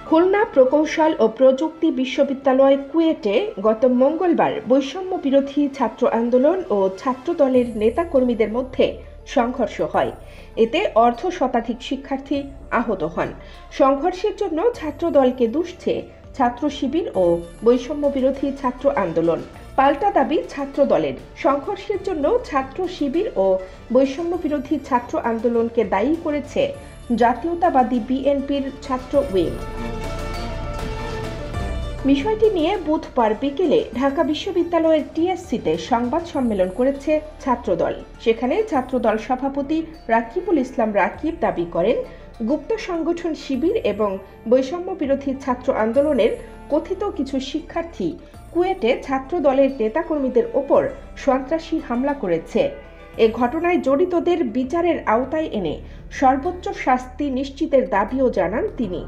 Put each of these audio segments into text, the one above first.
খুলনা প্রকৌশল ও প্রযুক্তি বিশ্ববিদ্যালয় কুয়েটে গত মঙ্গলবার বৈষম্য বিরোধী ছাত্র আন্দোলন ও ছাত্রদলের নেতাকর্মীদের মধ্যে সংঘর্ষ হয়। এতে অর্ধ শতাধিক শিক্ষার্থী আহত হন। সংঘর্ষের জন্য ছাত্রদলকে দুষছে ছাত্র শিবির ও বৈষম্য বিরোধী ছাত্র আন্দোলন। পাল্টা দাবি ছাত্রদলের। সংঘর্ষের জন্য ছাত্র শিবির ও বৈষম্য বিরোধী ছাত্র আন্দোলনকে দায়ী করেছে জাতীয়তাবাদী বিএনপির ছাত্র উইং। বিষয়টি নিয়ে বুধবার বিকেলে ঢাকা বিশ্ববিদ্যালয়ের টিএসসিতে সংবাদ সম্মেলন করেছে ছাত্রদল। সেখানে ছাত্রদল সভাপতি রাকিবুল ইসলাম রাকিব দাবি করেন, গুপ্ত সংগঠন শিবির এবং বৈষম্য বিরোধী ছাত্র আন্দোলনের কথিত কিছু শিক্ষার্থী কুয়েটে ছাত্রদলের নেতাকর্মীদের ওপর সন্ত্রাসী হামলা করেছে। এ ঘটনায় জড়িতদের বিচারের আওতায় এনে সর্বোচ্চ শাস্তি নিশ্চিতের দাবিও জানান তিনি।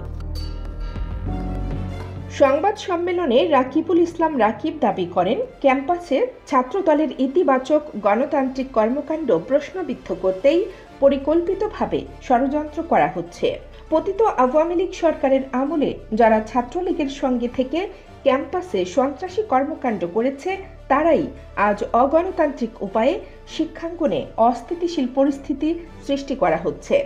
সংবাদ সম্মেলনে রাকিবুল ইসলাম রাকিব দাবি করেন, ক্যাম্পাসে ছাত্রদলের ইতিবাচক গণতান্ত্রিক কর্মকাণ্ড প্রশ্নবিদ্ধ করতেই পরিকল্পিতভাবে ষড়যন্ত্র করা হচ্ছে। পতিত আওয়ামী লীগ সরকারের আমলে যারা ছাত্রলীগের সঙ্গে থেকে ক্যাম্পাসে সন্ত্রাসী কর্মকাণ্ড করেছে তারাই আজ অগণতান্ত্রিক উপায়ে শিক্ষাঙ্গনে অস্থিতিশীল পরিস্থিতি সৃষ্টি করা হচ্ছে।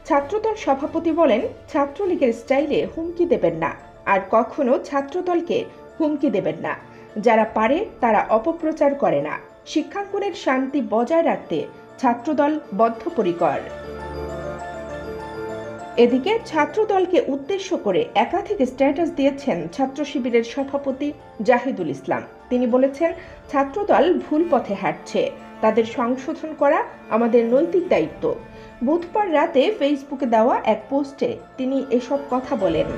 ছাত্রদল সভাপতি বলেন, ছাত্রলীগের স্টাইলে হুমকি দেবেন না, আর কখনো ছাত্রদলকে হুমকি দেবেন না। যারা পারে তারা অপপ্রচার করে না। শিক্ষাঙ্গনের শান্তি বজায় রাখতে ছাত্রদল বদ্ধপরিকর। এদিকে ছাত্রদলকে উদ্দেশ্য করে একাধিক স্ট্যাটাস দিয়েছেন ছাত্র শিবিরের সভাপতি জাহিদুল ইসলাম। তিনি বলেছেন, ছাত্রদল ভুল পথে হাঁটছে, তাদের সংশোধন করা আমাদের নৈতিক দায়িত্ব। বুধবার রাতে ফেসবুকে দেওয়া এক পোস্টে তিনি এসব কথা বলেন।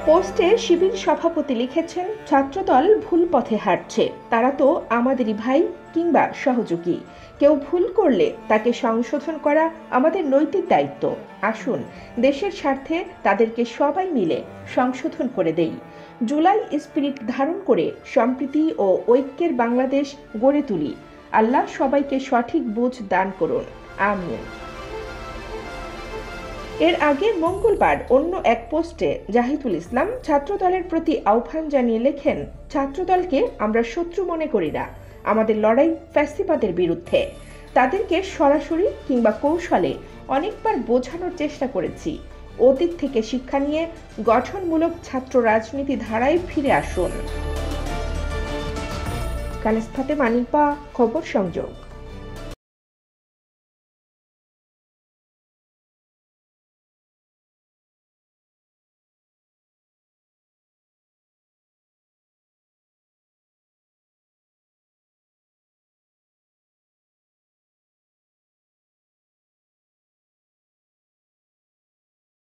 পোস্টে শিবির সভাপতি লিখেছেন, ছাত্রদল ভুল পথে হাঁটছে, তারা তো আমাদেরই ভাই কিংবা সহযোগী। কেউ ভুল করলে তাকে সংশোধন করা আমাদের নৈতিক দায়িত্ব। আসুন দেশের স্বার্থে তাদেরকে সবাই মিলে সংশোধন করে দেই। জুলাই স্পিরিট ধারণ করে সম্প্রীতি ও ঐক্যের বাংলাদেশ গড়ে তুলি। আল্লাহ সবাইকে সঠিক বুঝ দান করুন, আমিন। এর আগে মঙ্গলবার অন্য এক পোস্টে জাহিদুল ইসলাম ছাত্রদলের প্রতি আহ্বান জানিয়ে লেখেন, ছাত্রদলকে আমরা শত্রু মনে করি না, আমাদের লড়াই ফ্যাসিবাদের বিরুদ্ধে। তাদেরকে সরাসরি কিংবা কৌশলে অনেকবার বোঝানোর চেষ্টা করেছি। অতীত থেকে শিক্ষা নিয়ে গঠনমূলক ছাত্র রাজনীতি ধারায় ফিরে আসুন। কানিস ফাতেমা, খবর সংযোগ।